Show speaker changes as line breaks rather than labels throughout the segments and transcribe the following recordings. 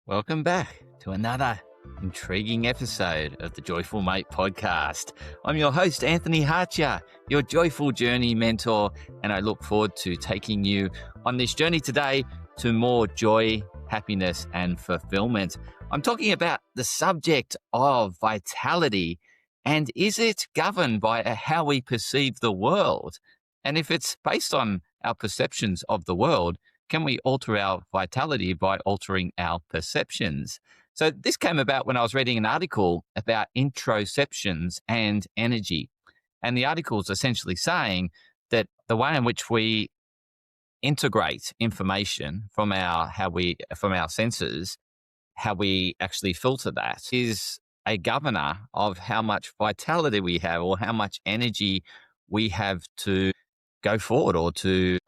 Welcome back to another intriguing episode of the Joyful Mate podcast. I'm your host, Anthony Hartcher, your joyful journey mentor, and I look forward to taking you on this journey today to more joy, happiness, and fulfillment. I'm talking about the subject of vitality, and is it governed by how we perceive the world? And if it's based on our perceptions of the world, can we alter our vitality by altering our perceptions? So this came about when I was reading an article about introceptions and energy. And the article is essentially saying that the way in which we integrate information from our senses, how we actually filter that, is a governor of how much vitality we have or how much energy we have to go forward or to,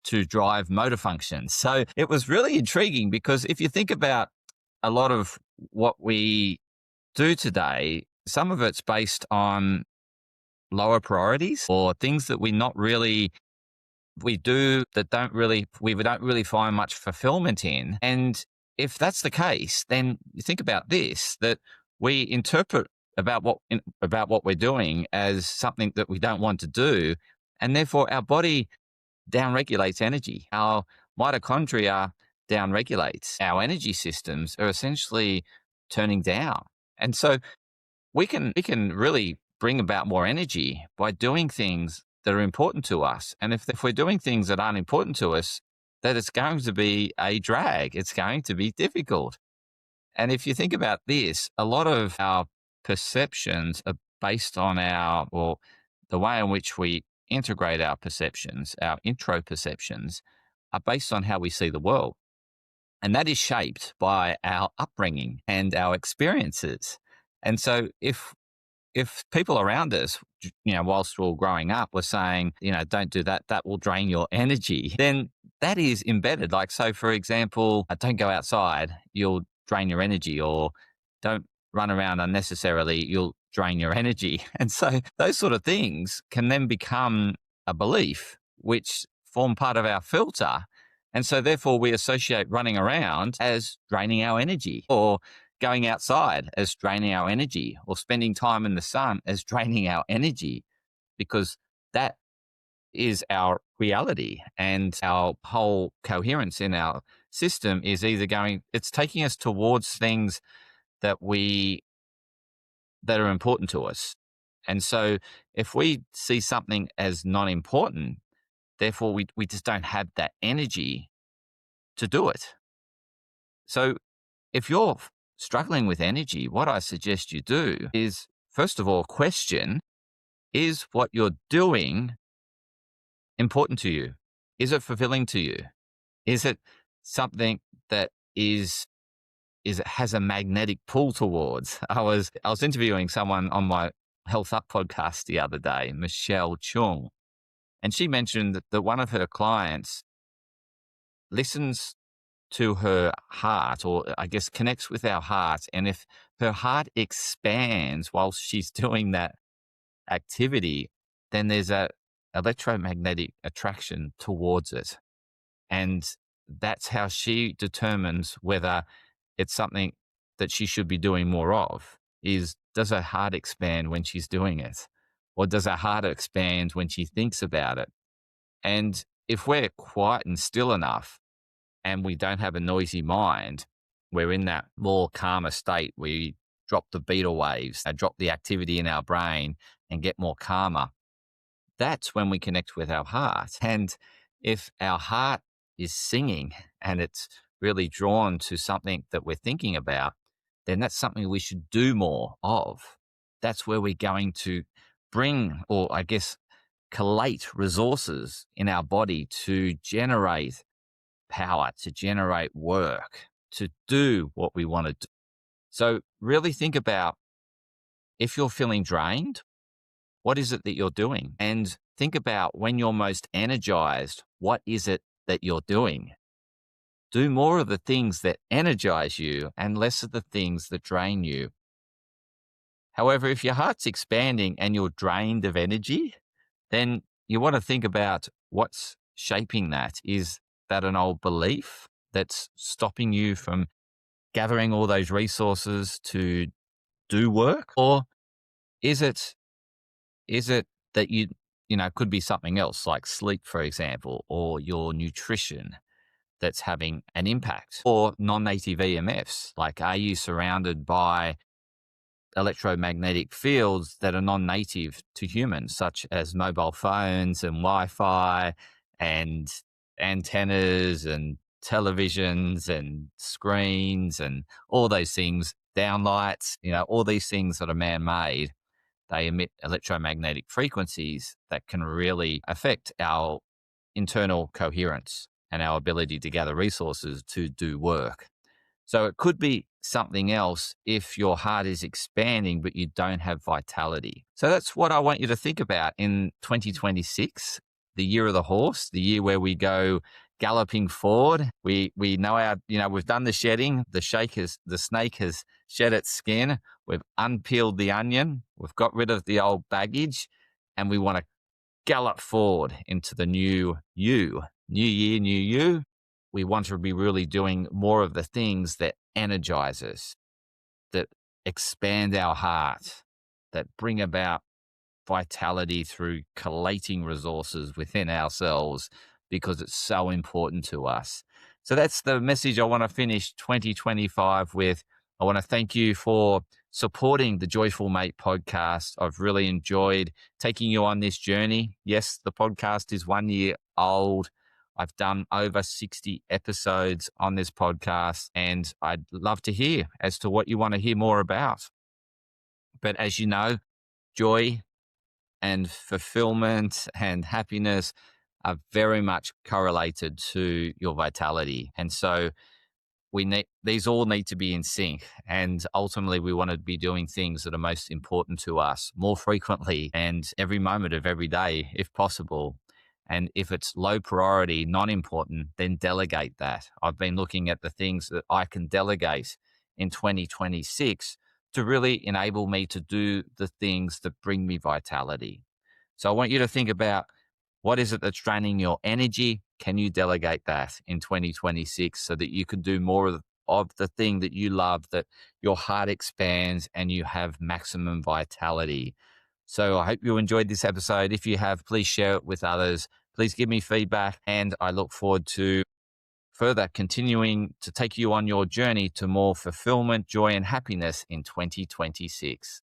to drive motor functions. So it was really intriguing because if you think about a lot of what we do today, some of it's based on lower priorities or things that we don't really find much fulfillment in. And if that's the case, then you think about this, that we interpret about what we're doing as something that we don't want to do. And therefore our body downregulates energy. Our mitochondria downregulates. Our energy systems are essentially turning down. And so we can really bring about more energy by doing things that are important to us. And if we're doing things that aren't important to us, that it's going to be a drag. It's going to be difficult. And if you think about this, a lot of our perceptions are based on the way in which we integrate our perceptions, our intro perceptions, are based on how we see the world. And that is shaped by our upbringing and our experiences. And so if people around us, whilst we're all growing up, were saying, don't do that, that will drain your energy, then that is embedded. Like, so for example, don't go outside, you'll drain your energy, or don't run around unnecessarily, you'll drain your energy. And so those sort of things can then become a belief, which form part of our filter. And so therefore we associate running around as draining our energy, or going outside as draining our energy, or spending time in the sun as draining our energy, because that is our reality. And our whole coherence in our system is it's taking us towards things that are important to us. And so if we see something as not important, therefore we just don't have that energy to do it. So if you're struggling with energy, what I suggest you do is, first of all, question, is what you're doing important to you? Is it fulfilling to you? Is it something that it has a magnetic pull towards? I was interviewing someone on my Health Up podcast the other day, Michelle Chung, and she mentioned that one of her clients listens to her heart, or I guess connects with our heart. And if her heart expands whilst she's doing that activity, then there's a electromagnetic attraction towards it. And that's how she determines whether it's something that she should be doing more of. Does her heart expand when she's doing it? Or does her heart expand when she thinks about it? And if we're quiet and still enough, and we don't have a noisy mind, we're in that more calmer state. We drop the beta waves, drop the activity in our brain and get more calmer. That's when we connect with our heart. And if our heart is singing and it's really drawn to something that we're thinking about, then that's something we should do more of. That's where we're going to bring, or I guess, collate resources in our body to generate power, to generate work, to do what we want to do. So really think about, if you're feeling drained, what is it that you're doing? And think about, when you're most energized, what is it that you're doing? Do more of the things that energize you and less of the things that drain you. However, if your heart's expanding and you're drained of energy, then you want to think about what's shaping that. Is that an old belief that's stopping you from gathering all those resources to do work? Or is it that could be something else like sleep, for example, or your nutrition that's having an impact, or non-native EMFs? Like, are you surrounded by electromagnetic fields that are non-native to humans, such as mobile phones and Wi-Fi and antennas and televisions and screens and all those things, downlights, all these things that are man-made? They emit electromagnetic frequencies that can really affect our internal coherence and our ability to gather resources to do work. So it could be something else if your heart is expanding, but you don't have vitality. So that's what I want you to think about in 2026, the year of the horse, the year where we go galloping forward. We know we've done the shedding. The snake has shed its skin. We've unpeeled the onion. We've got rid of the old baggage, and we want to gallop forward into the new you. New year, new you. We want to be really doing more of the things that energize us, that expand our heart, that bring about vitality through collating resources within ourselves, because it's so important to us. So that's the message I want to finish 2025 with. I want to thank you for supporting the Joyful Mate podcast. I've really enjoyed taking you on this journey. Yes, the podcast is 1 year old. I've done over 60 episodes on this podcast, and I'd love to hear as to what you want to hear more about. But as you know, joy and fulfillment and happiness are very much correlated to your vitality. And so these all need to be in sync. And ultimately, we want to be doing things that are most important to us more frequently and every moment of every day, if possible. And if it's low priority, non-important, then delegate that. I've been looking at the things that I can delegate in 2026 to really enable me to do the things that bring me vitality. So I want you to think about, what is it that's draining your energy? Can you delegate that in 2026 so that you can do more of the thing that you love, that your heart expands and you have maximum vitality? So I hope you enjoyed this episode. If you have, please share it with others. Please give me feedback, and I look forward to further continuing to take you on your journey to more fulfillment, joy, and happiness in 2026.